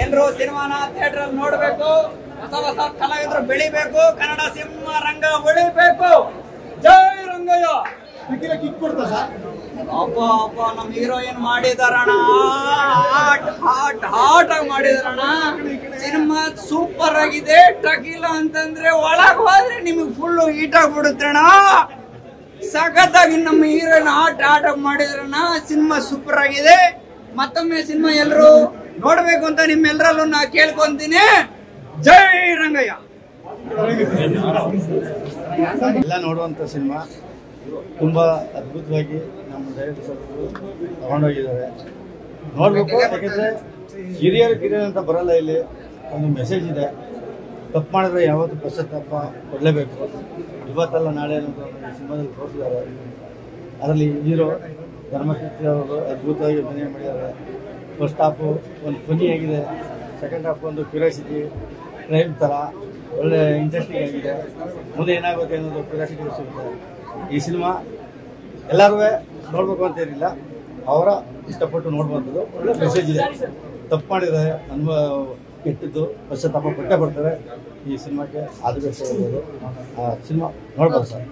ಎಲ್ಲರೂ ಸಿನಿಮಾನ ಥಿಯೇಟರ್ ಅಲ್ಲಿ ನೋಡ್ಬೇಕು, ಹೊಸ ಹೊಸ ಕಲಾವಿದರು ಬೆಳಿಬೇಕು, ಕನ್ನಡ ಸಿನಿಮಾ ರಂಗ ಉಳಿಬೇಕು. ಜೈ ರಂಗಯ್ಯ. ಅಪ್ಪ ಅಪ್ಪ ನಮ್ ಹೀರೋಯಿನ್ ಮಾಡಿದಾರಣ, ಹಾಟ್ ಆಗಿ ಮಾಡಿದಾರಣ. ಸಿನಿಮಾ ಸೂಪರ್ ಆಗಿದೆ. ಟಕೀಲ ಅಂತಂದ್ರೆ ಒಳಗ್ ಹೋದ್ರೆ ನಿಮಗ್ ಫುಲ್ ಹೀಟ್ ಆಗ್ಬಿಡುತ್ತಣ್ಣ. ಸಖತ್ತಾಗಿ ನಮ್ಮ ಹೀರೋಯಿನ್ ಆಟ ಮಾಡಿದ್ರಣ್ಣ. ಸಿನಿಮಾ ಸೂಪರ್ ಆಗಿದೆ. ಮತ್ತೊಮ್ಮೆ ಸಿನಿಮಾ ಎಲ್ಲರೂ ನೋಡ್ಬೇಕು ಅಂತ ನಿಮ್ಮೆಲ್ಲರಲ್ಲೂ ನಾ ಕೇಳ್ಕೊಂತೀನಿ. ಜೈ ರಂಗಯ್ಯ. ಎಲ್ಲ ನೋಡುವಂಥ ಸಿನಿಮಾ ತುಂಬಾ ಅದ್ಭುತವಾಗಿ ನಮ್ಮ ಡೈರೆಕ್ಟರ್ ತಗೊಂಡೋಗಿದ್ದಾರೆ. ನೋಡ್ಬೇಕು, ಯಾಕಂದ್ರೆ ಕಿರಿಯರು ಅಂತ ಬರಲ್ಲ. ಇಲ್ಲಿ ಒಂದು ಮೆಸೇಜ್ ಇದೆ. ತಪ್ಪು ಮಾಡಿದ್ರೆ ಯಾವತ್ತೂ ಪಶ್ಚಾತ್ತಾಪ ಕೊಡಲೇಬೇಕು. ಇವತ್ತಲ್ಲ ನಾಳೆ ಅನ್ನೋದು ಸಿನಿಮಾದಲ್ಲಿ ತೋರಿಸಿದ್ದಾರೆ. ಅದರಲ್ಲಿ ಹೀರೋ ಧರ್ಮಕೀರ್ತಿ ಅವರು ಅದ್ಭುತವಾಗಿ ಅಭಿನಯ ಮಾಡಿದ್ದಾರೆ. ಫಸ್ಟ್ ಹಾಫು ಒಂದು ಫನ್ನಿ ಆಗಿದೆ, ಸೆಕೆಂಡ್ ಹಾಫ್ ಒಂದು ಕ್ಯೂರಿಯಾಸಿಟಿ ಕ್ರೈಮ್ ಥರ ಒಳ್ಳೆ ಇಂಟ್ರೆಸ್ಟಿಂಗ್ ಆಗಿದೆ. ಮುಂದೆ ಏನಾಗುತ್ತೆ ಅನ್ನೋದು ಕ್ಯೂರಿಯಾಸಿಟಿ ಸಿಗುತ್ತೆ. ಈ ಸಿನಿಮಾ ಎಲ್ಲರೂ ನೋಡ್ಬೇಕು ಅಂತ ಏನಿಲ್ಲ, ಅವರ ಇಷ್ಟಪಟ್ಟು ನೋಡುವಂಥದ್ದು. ಒಳ್ಳೆ ಮೆಸೇಜ್ ಇದೆ. ತಪ್ಪು ಮಾಡಿದರೆ ಅನುಭವ ಕೆಟ್ಟಿದ್ದು ಪಶ್ಚಾತ್ತಾಪ ಪಟ್ಟೆ ಬರ್ತಾರೆ. ಈ ಸಿನಿಮಾಕ್ಕೆ ಆದಷ್ಟು ಸಿನಿಮಾ ನೋಡ್ಬೋದು ಸರ್.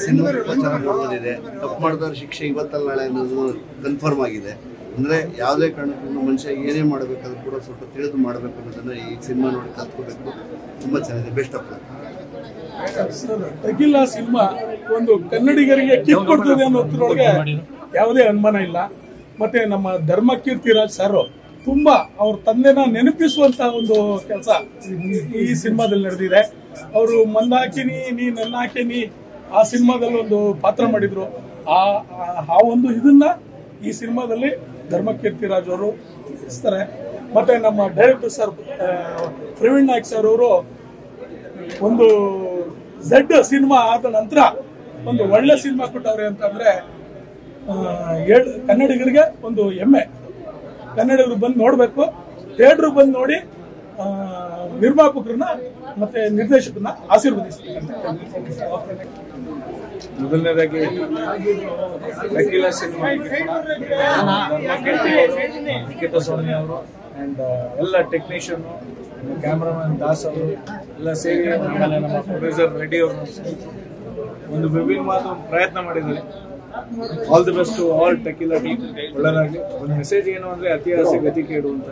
ಸಿನಿಮಾ ತುಂಬ ಚೆನ್ನಾಗಿ ನೋಡೋದಿದೆ. ತಪ್ಪು ಮಾಡಿದವ್ರ ಶಿಕ್ಷೆ ಇವತ್ತಲ್ಲ ನಾಳೆ ಅನ್ನೋದು ಕನ್ಫರ್ಮ್ ಆಗಿದೆ. ಅಂದರೆ ಯಾವುದೇ ಕಾರಣಕ್ಕೂ ಮನುಷ್ಯ ಏನೇ ಮಾಡಬೇಕಾದ್ರೂ ಕೂಡ ಸ್ವಲ್ಪ ತಿಳಿದು ಮಾಡಬೇಕು ಅನ್ನೋದನ್ನು ಈ ಸಿನಿಮಾ ನೋಡಿ ಕಲ್ತ್ಕೋಬೇಕು. ತುಂಬ ಚೆನ್ನಾಗಿದೆ. Best of luck sir. Tequila cinema ಒಂದು ಕನ್ನಡಿಗರಿಗೆ ಕಿಕ್ ಕೊಡ್ತದೆ ಅನ್ನೋದ್ರೊಳಗೆ ಯಾವುದೇ ಅನುಮಾನ ಇಲ್ಲ. ಮತ್ತೆ ನಮ್ಮ ಧರ್ಮಕೀರ್ತಿರಾಜ್ ಸರ್ ತುಂಬಾ ಅವ್ರ ತಂದೆನ ನೆನಪಿಸುವಂತಹ ಒಂದು ಕೆಲಸ ಈ ಸಿನಿಮಾದಲ್ಲಿ ನಡೆದಿದೆ. ಅವರು ಮಂದಾಕಿನಿ ನೀ ನನ್ನ ಹಾಕಿನಿ ಆ ಸಿನಿಮಾದಲ್ಲಿ ಒಂದು ಪಾತ್ರ ಮಾಡಿದ್ರು. ಆ ಒಂದು ಇದನ್ನ ಈ ಸಿನಿಮಾದಲ್ಲಿ ಧರ್ಮಕೀರ್ತಿರಾಜ್ ಅವರು ಇಸ್ತಾರೆ. ಮತ್ತೆ ನಮ್ಮ director sir Praveen Naik sir ಅವರು ಒಂದು ಝೆಡ್ ಸಿನಿಮಾ ಆದ ನಂತರ ಒಂದು ಒಳ್ಳೆ ಸಿನಿಮಾ ಕೊಟ್ಟವ್ರೆ ಅಂತಂದ್ರೆ ಕನ್ನಡಿಗರಿಗೆ ಒಂದು ಹೆಮ್ಮೆ. ಕನ್ನಡಿಗರು ಬಂದು ನೋಡ್ಬೇಕು, ಥಿಯೇಟರ್ ಬಂದು ನೋಡಿ ನಿರ್ಮಾಪಕರನ್ನ ಮತ್ತೆ ನಿರ್ದೇಶಕರನ್ನ ಆಶೀರ್ವದಿಸ್ತೀವಿ. ಮೊದಲನೇದಾಗಿ ಟಕೀಲ ಸಿನಿಮಾ ನಿಖಿತಾ ಸ್ವಾಮಿ ಅವರು ಅಂಡ್ ಎಲ್ಲ ಟೆಕ್ನಿಷಿಯನ್, ಕ್ಯಾಮ್ರಾಮನ್ ದಾಸ್ ಅವರು ಎಲ್ಲ ಸೇರಿ, ಆಮೇಲೆ ನಮ್ಮ ಪ್ರೊಡ್ಯೂಸರ್ ರೆಡ್ಡಿ ಅವರು ಒಂದು ವಿಭಿನ್ನವಾದ ಒಂದು ಪ್ರಯತ್ನ ಮಾಡಿದ್ದಾರೆ. All the best to all Tequila team. ಒಳ್ಳೆದಾಗಲಿ. ಒಂದು ಮೆಸೇಜ್ ಏನು ಅಂದ್ರೆ ಅತಿ ಆಸೆ ಗತಿ ಕೇಡು ಅಂತ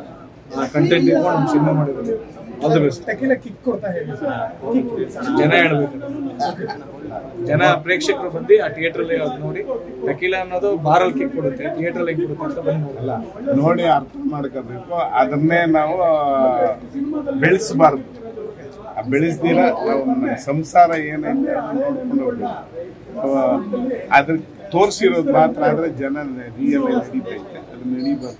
ಕಂಟೆಂಟ್ ಇಟ್ಕೊಂಡು ಒಂದು ಸಿನಿಮಾ ಮಾಡಿದ್ದಾರೆ. All the best. Tequila kick ಕೊಡ್ತಾ ಹೇಳಿ ಜನ ಹೇಳ್ಬೇಕು, ಜನ ಪ್ರೇಕ್ಷಕರು ಬಂದು ಆ ಥಿಯೇಟರ್ ಅಲ್ಲಿ ನೋಡಿ ಟಕೀಲ ಅನ್ನೋದು ಬಾರಲ್ಲಿ ಕಿಕ್ ಕೊಡುತ್ತೆ, ಥಿಯೇಟರ್ ಅಲ್ಲಿ ಕೊಡುತ್ತೆ ಅಂತ ಬಂದ್ಬೋದಲ್ಲ ನೋಡಿ ಅರ್ಥ ಮಾಡ್ಕೋಬೇಕು. ಅದನ್ನೇ ನಾವು ಬೆಳೆಸಬಾರ್ದು. ಬೆಳೆಸ್ದಿರ ನಾವು ಸಂಸಾರ ಏನೈತೆ ನೋಡ್ಕೊಂಡು ಹೋಗ್ಬೇಕು. ಅದ್ರ ತೋರಿಸಿರೋದು ಮಾತ್ರ ಆದ್ರೆ ಜನ ರಿಯಲ್ ನಡೀತೈತೆ, ಅದು ನಡೀಬಾರ್ದು.